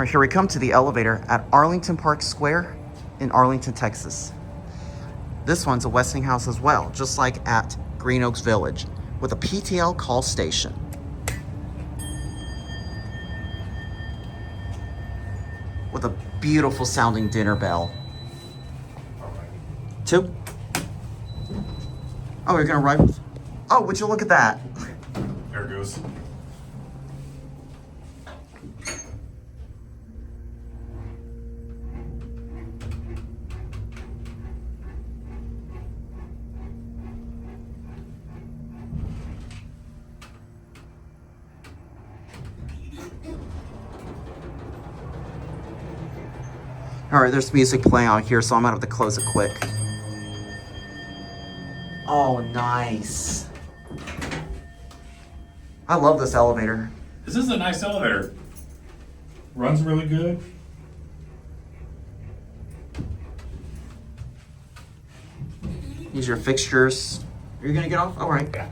All right, here we come to the elevator at Arlington Park Square in Arlington, Texas. This one's a Westinghouse as well, just like at Green Oaks Village, with a PTL call station. With a beautiful sounding dinner bell. 2. Oh, you're gonna ride with... Oh, would you look at that? There it goes. All right, there's music playing out here, so I'm gonna have to close it quick. Oh, nice. I love this elevator. This is a nice elevator. Runs really good. These are your fixtures. Are you gonna get off? All right. Yeah.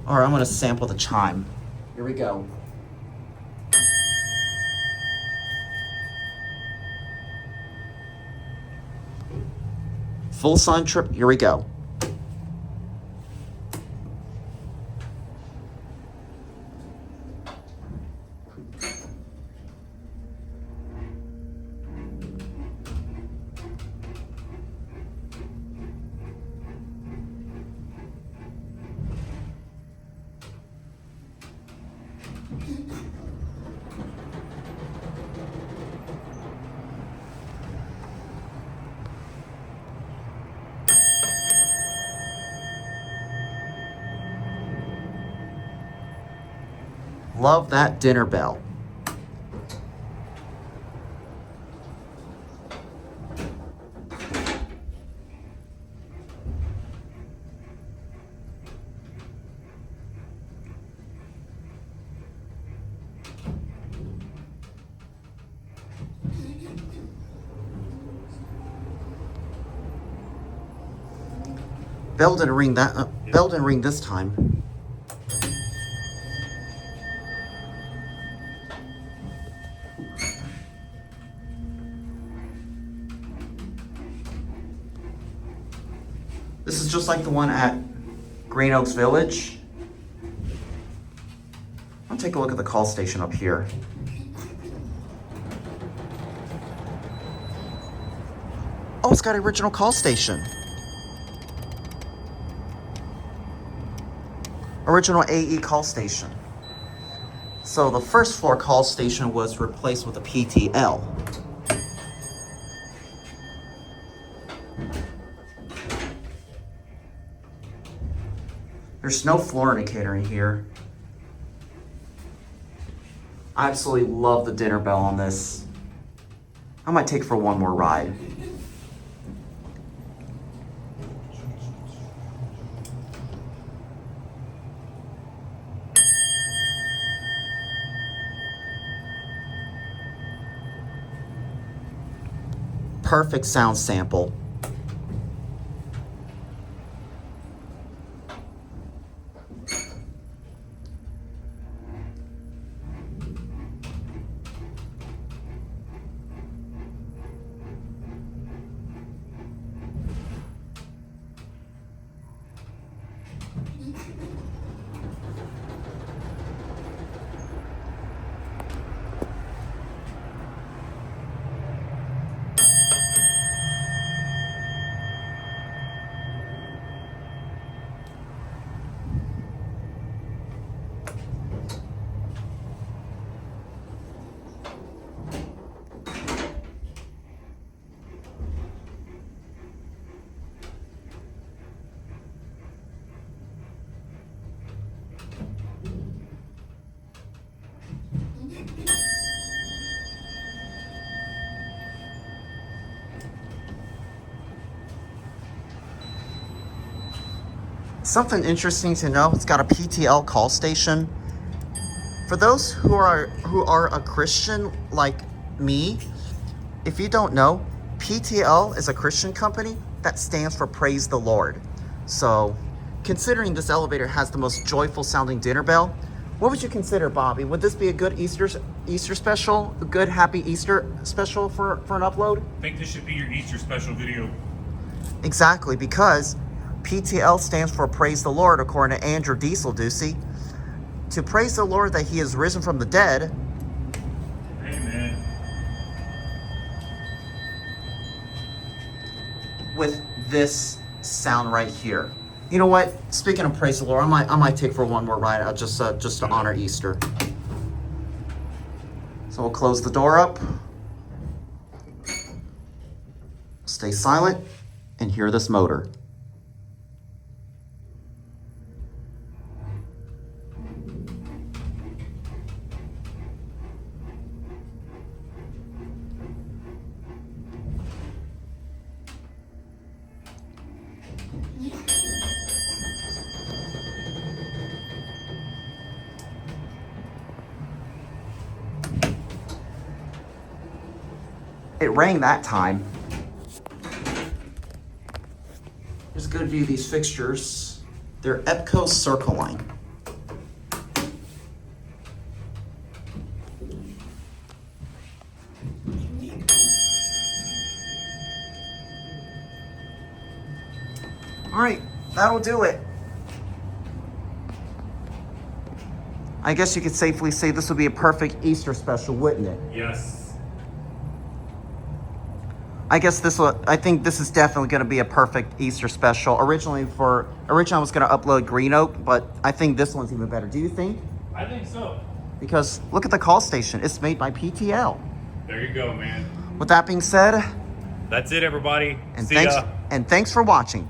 All right, I'm gonna sample the chime. Here we go. Full sun trip, here we go. Love that dinner bell. Bell didn't ring bell didn't ring this time. This is just like the one at Green Oaks Village. I'll take a look at the call station up here. Oh, it's got an original call station. Original AE call station. So the first floor call station was replaced with a PTL. There's no floor indicator in here. I absolutely love the dinner bell on this. I might take it for one more ride. Perfect sound sample. Something interesting to know, it's got a PTL call station. For those who are a Christian like me, if you don't know, PTL is a Christian company that stands for Praise the Lord. So, considering this elevator has the most joyful sounding dinner bell, What would you consider, Bobby? Would this be a good Easter special? A good happy Easter special for an upload? I think this should be your Easter special video. Exactly, because PTL stands for Praise the Lord, according to Andrew Diesel Ducey. To praise the Lord that he is risen from the dead. Amen. With this sound right here. You know what? Speaking of praise the Lord, I might take for one more ride out just to honor Easter. So we'll close the door up. Stay silent and hear this motor. It rang that time. Here's a good view of these fixtures. They're EPCO Circle Line. All right, that'll do it. I guess you could safely say this would be a perfect Easter special, wouldn't it? Yes. I think this is definitely going to be a perfect Easter special. Originally I was going to upload Green Oak, but I think this one's even better. Do you think? I think so. Because look at the call station. It's made by PTL. There you go, man. With that being said, That's it, everybody. and See thanks ya. and thanks for watching.